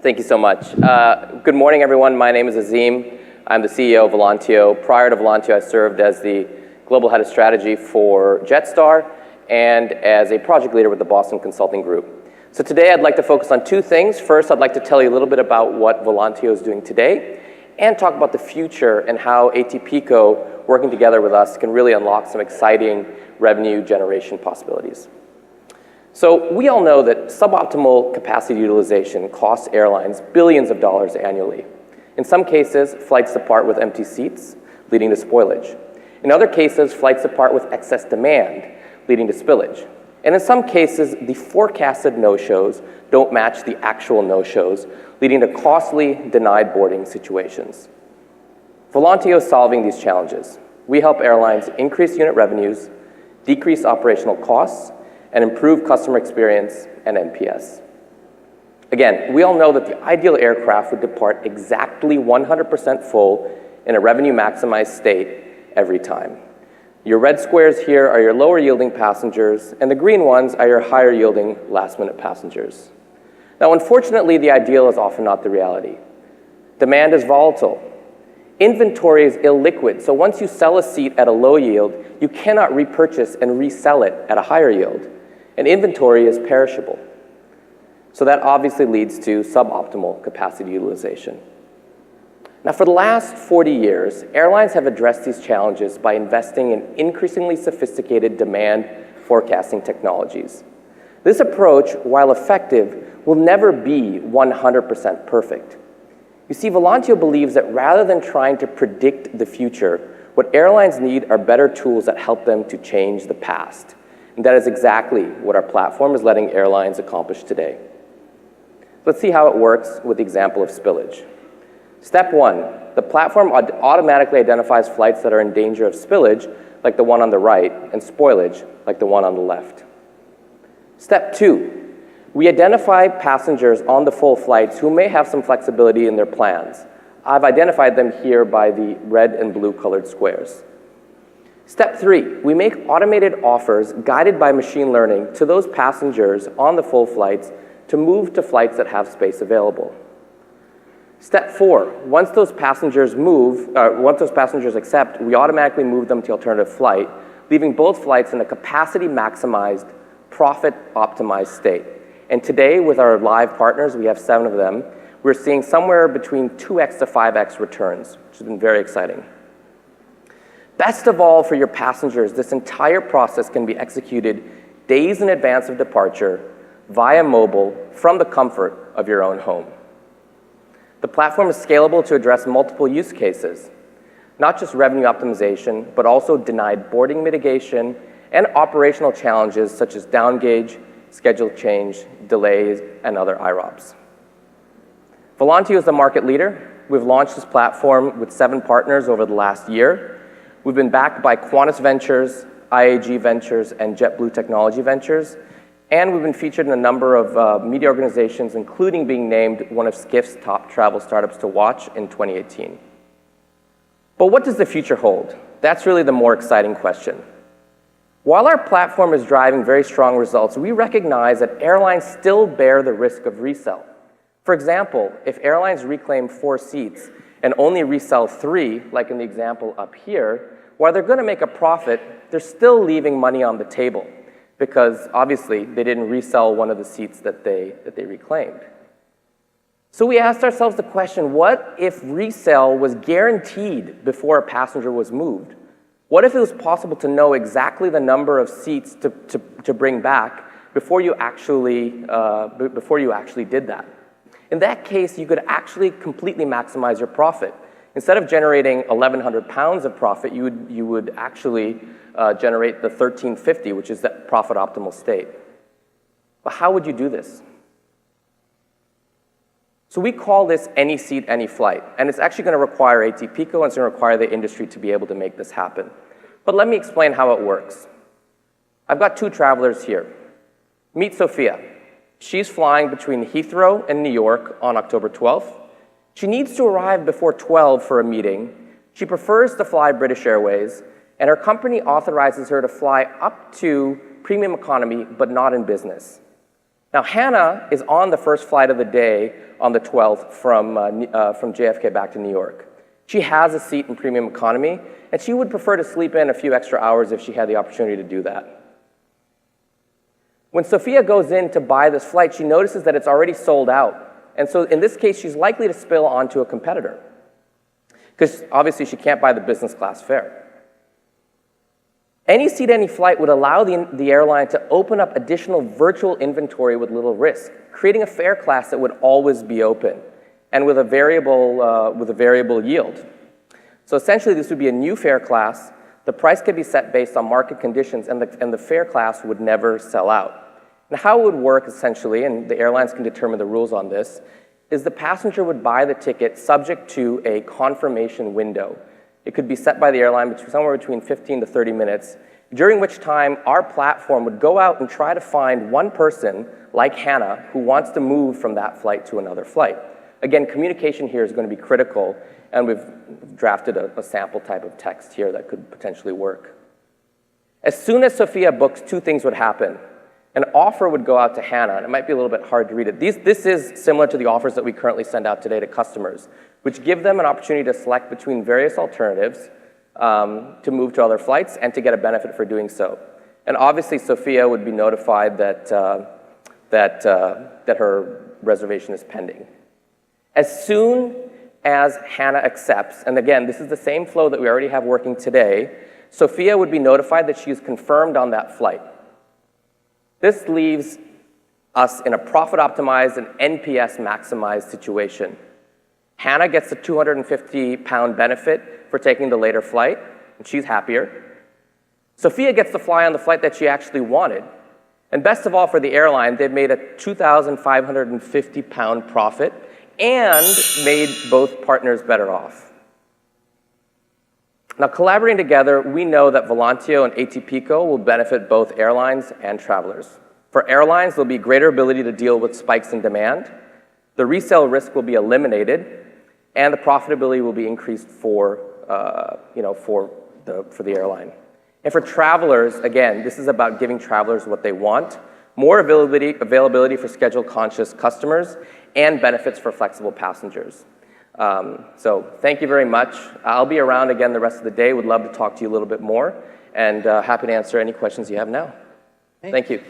Thank you so much. Good morning, everyone. My name is Azim. I'm the CEO of Volantio. Prior to Volantio, I served as the global head of strategy for Jetstar and as a project leader with the Boston Consulting Group. So today, I'd like to focus on two things. First, I'd like to tell you a little bit about what Volantio is doing today and talk about the future and how ATPCO, working together with us, can really unlock some exciting revenue generation possibilities. So we all know that suboptimal capacity utilization costs airlines billions of dollars annually. In some cases, flights depart with empty seats, leading to spoilage. In other cases, flights depart with excess demand, leading to spillage. And in some cases, the forecasted no-shows don't match the actual no-shows, leading to costly denied boarding situations. Volantio is solving these challenges. We help airlines increase unit revenues, decrease operational costs, and improve customer experience and NPS. Again, we all know that the ideal aircraft would depart exactly 100% full in a revenue-maximized state every time. Your red squares here are your lower-yielding passengers, and the green ones are your higher-yielding last-minute passengers. Now, unfortunately, the ideal is often not the reality. Demand is volatile. Inventory is illiquid, so once you sell a seat at a low yield, you cannot repurchase and resell it at a higher yield. And inventory is perishable. So that obviously leads to suboptimal capacity utilization. Now, for the last 40 years, airlines have addressed these challenges by investing in increasingly sophisticated demand forecasting technologies. This approach, while effective, will never be 100% perfect. You see, Volantio believes that rather than trying to predict the future, what airlines need are better tools that help them to change the past. And that is exactly what our platform is letting airlines accomplish today. Let's see how it works with the example of spillage. Step one, the platform automatically identifies flights that are in danger of spillage, like the one on the right, and spoilage, like the one on the left. Step two, we identify passengers on the full flights who may have some flexibility in their plans. I've identified them here by the red and blue colored squares. Step three, we make automated offers guided by machine learning to those passengers on the full flights to move to flights that have space available. Step four, once those passengers accept, we automatically move them to the alternative flight, leaving both flights in a capacity maximized, profit optimized state. And today, with our live partners, we have 7 of them, we're seeing somewhere between 2x to 5x returns, which has been very exciting. Best of all for your passengers, this entire process can be executed days in advance of departure via mobile from the comfort of your own home. The platform is scalable to address multiple use cases, not just revenue optimization, but also denied boarding mitigation and operational challenges such as downgauge, schedule change, delays, and other IROPS. Volantio is the market leader. We've launched this platform with 7 partners over the last year. We've been backed by Qantas Ventures, IAG Ventures, and JetBlue Technology Ventures. And we've been featured in a number of media organizations, including being named one of Skift's top travel startups to watch in 2018. But what does the future hold? That's really the more exciting question. While our platform is driving very strong results, we recognize that airlines still bear the risk of resell. For example, if airlines reclaim 4 seats and only resell 3, like in the example up here, while they're going to make a profit, they're still leaving money on the table because obviously they didn't resell one of the seats that they reclaimed. So we asked ourselves the question, what if resale was guaranteed before a passenger was moved? What if it was possible to know exactly the number of seats to bring back before you actually did that? In that case, you could actually completely maximize your profit. Instead of generating 1,100 pounds of profit, you would actually generate the 1,350, which is the profit optimal state. But how would you do this? So we call this any seat, any flight. And it's actually going to require ATPCO, and it's going to require the industry to be able to make this happen. But let me explain how it works. I've got 2 travelers here. Meet Sophia. She's flying between Heathrow and New York on October 12th. She needs to arrive before 12 for a meeting. She prefers to fly British Airways, and her company authorizes her to fly up to premium economy, but not in business. Now, Hannah is on the first flight of the day on the 12th from JFK back to New York. She has a seat in premium economy, and she would prefer to sleep in a few extra hours if she had the opportunity to do that. When Sophia goes in to buy this flight, she notices that it's already sold out. And so in this case, she's likely to spill onto a competitor, because obviously she can't buy the business class fare. Any seat, any flight would allow the airline to open up additional virtual inventory with little risk, creating a fare class that would always be open and with a variable yield. So essentially, this would be a new fare class. The price could be set based on market conditions, and the fare class would never sell out. Now, how it would work essentially, and the airlines can determine the rules on this, is the passenger would buy the ticket subject to a confirmation window. It could be set by the airline somewhere between 15 to 30 minutes, during which time our platform would go out and try to find one person, like Hannah, who wants to move from that flight to another flight. Again, communication here is going to be critical, and we've drafted a sample type of text here that could potentially work. As soon as Sophia books, two things would happen. An offer would go out to Hannah, and it might be a little bit hard to read it. This is similar to the offers that we currently send out today to customers, which give them an opportunity to select between various alternatives to move to other flights and to get a benefit for doing so. And obviously, Sophia would be notified that her reservation is pending. As soon as Hannah accepts, and again, this is the same flow that we already have working today, Sophia would be notified that she is confirmed on that flight. This leaves us in a profit-optimized and NPS-maximized situation. Hannah gets a £250 benefit for taking the later flight, and she's happier. Sophia gets to fly on the flight that she actually wanted. And best of all for the airline, they've made a £2,550 profit and made both partners better off. Now, collaborating together, we know that Volantio and ATPCO will benefit both airlines and travelers. For airlines, there'll be greater ability to deal with spikes in demand. The resale risk will be eliminated, and the profitability will be increased for the airline. And for travelers, again, this is about giving travelers what they want: more availability for schedule-conscious customers, and benefits for flexible passengers. So thank you very much. I'll be around again the rest of the day. Would love to talk to you a little bit more, and happy to answer any questions you have now. Thank you.